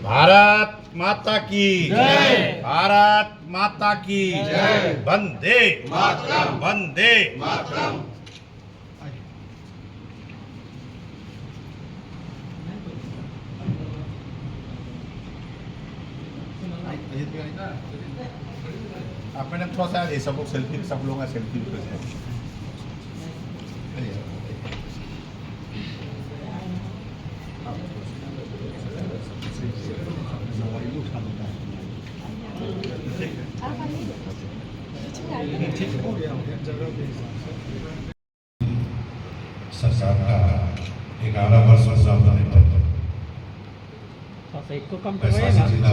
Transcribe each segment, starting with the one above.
भारत माता की जय। भारत माता की जय। वंदे मातरम। वंदे मातरम। आप मैडम थोड़ा सा ये सब लोग सेल्फी, सब लोग सेल्फी सरकार का 11 वर्ष पूरा होने पर वैशाली जिला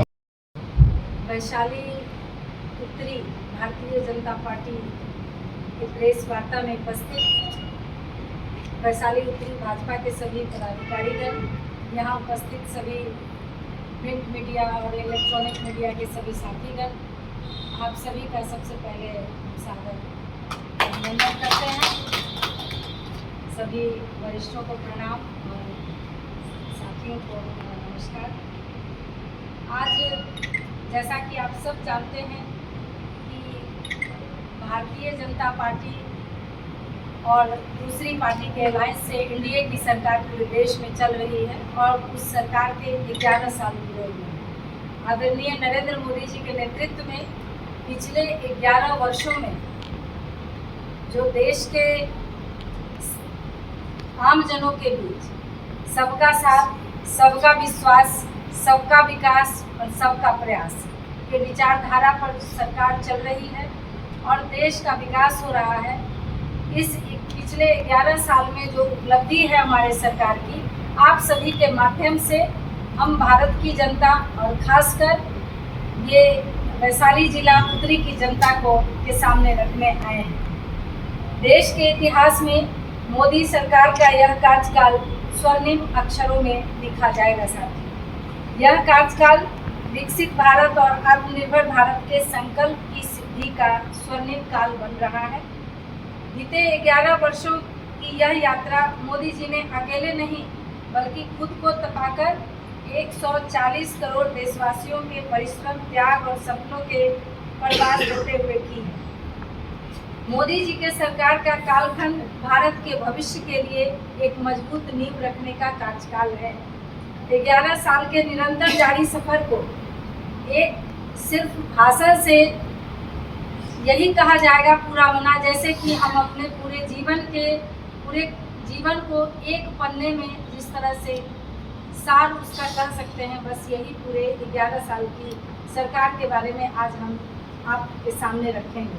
वैशाली उत्तरी भारतीय जनता पार्टी की प्रेस वार्ता में उपस्थित वैशाली उत्तरी भाजपा के सभी पदाधिकारीगण, यहाँ उपस्थित सभी प्रिंट मीडिया और इलेक्ट्रॉनिक मीडिया के सभी साथीगण, आप सभी का सबसे पहले सादर अभिनंदन करते हैं। सभी वरिष्ठों को प्रणाम और साथियों को नमस्कार। आज जैसा कि आप सब जानते हैं कि भारतीय जनता पार्टी और दूसरी पार्टी के अलायंस से एनडीए की सरकार पूरे देश में चल रही है और उस सरकार के 11 साल पूरे हुए हैं। आदरणीय नरेंद्र मोदी जी के नेतृत्व में पिछले 11 वर्षों में जो देश के आम जनों के बीच सबका साथ, सबका विश्वास, सबका विकास और सबका प्रयास के विचारधारा पर सरकार चल रही है और देश का विकास हो रहा है। इस पिछले 11 साल में जो उपलब्धि है हमारे सरकार की, आप सभी के माध्यम से हम भारत की जनता और खासकर ये वैशाली जिला उत्तरी की जनता को के सामने रखने आए हैं। देश के इतिहास में मोदी सरकार का यह कार्यकाल स्वर्णिम अक्षरों में लिखा जाएगा। साथी, यह कार्यकाल विकसित भारत और आत्मनिर्भर भारत के संकल्प की सिद्धि का स्वर्णिम काल बन रहा है। बीते 11 वर्षों की यह यात्रा मोदी जी ने अकेले नहीं बल्कि खुद को तपाकर 140 करोड़ देशवासियों के परिश्रम, त्याग और सपनों के प्रवास होते हुए की है। मोदी जी के सरकार का कालखंड भारत के भविष्य के लिए एक मजबूत नींव रखने का कार्यकाल है। 11 साल के निरंतर जारी सफर को एक सिर्फ भाषण से यही कहा जाएगा पूरा होना, जैसे कि हम अपने पूरे जीवन को एक पन्ने में जिस तरह से सार उसका कर सकते हैं, बस यही पूरे 11 साल की सरकार के बारे में आज हम आपके सामने रखेंगे।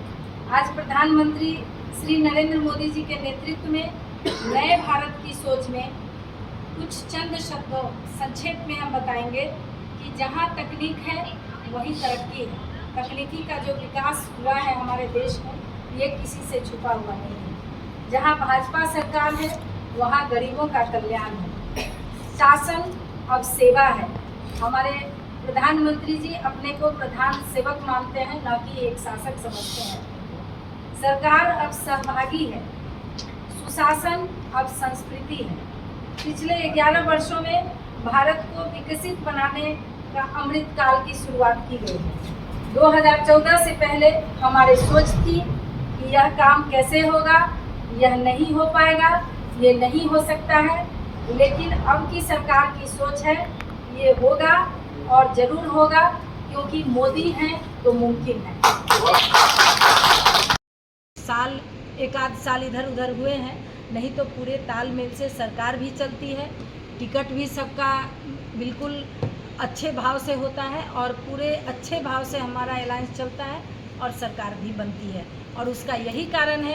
आज प्रधानमंत्री श्री नरेंद्र मोदी जी के नेतृत्व में नए भारत की सोच में कुछ चंद शब्दों संक्षेप में हम बताएंगे कि जहां तकनीक है वहीं तरक्की है। तकनीकी का जो विकास हुआ है हमारे देश में, ये किसी से छुपा हुआ नहीं है। जहां भाजपा सरकार है वहां गरीबों का कल्याण है। शासन अब सेवा है। हमारे प्रधानमंत्री जी अपने को प्रधान सेवक मानते हैं, न कि एक शासक समझते हैं। सरकार अब सहभागी है। सुशासन अब संस्कृति है। पिछले 11 वर्षों में भारत को विकसित बनाने का अमृत काल की शुरुआत की गई है। 2014 से पहले हमारी सोच थी कि यह काम कैसे होगा, यह नहीं हो पाएगा, ये नहीं हो सकता है, लेकिन अब की सरकार की सोच है ये होगा और ज़रूर होगा, क्योंकि मोदी हैं तो मुमकिन है। साल एक आध साल इधर उधर हुए हैं, नहीं तो पूरे तालमेल से सरकार भी चलती है। टिकट भी सबका बिल्कुल अच्छे भाव से होता है और पूरे अच्छे भाव से हमारा अलायंस चलता है और सरकार भी बनती है, और उसका यही कारण है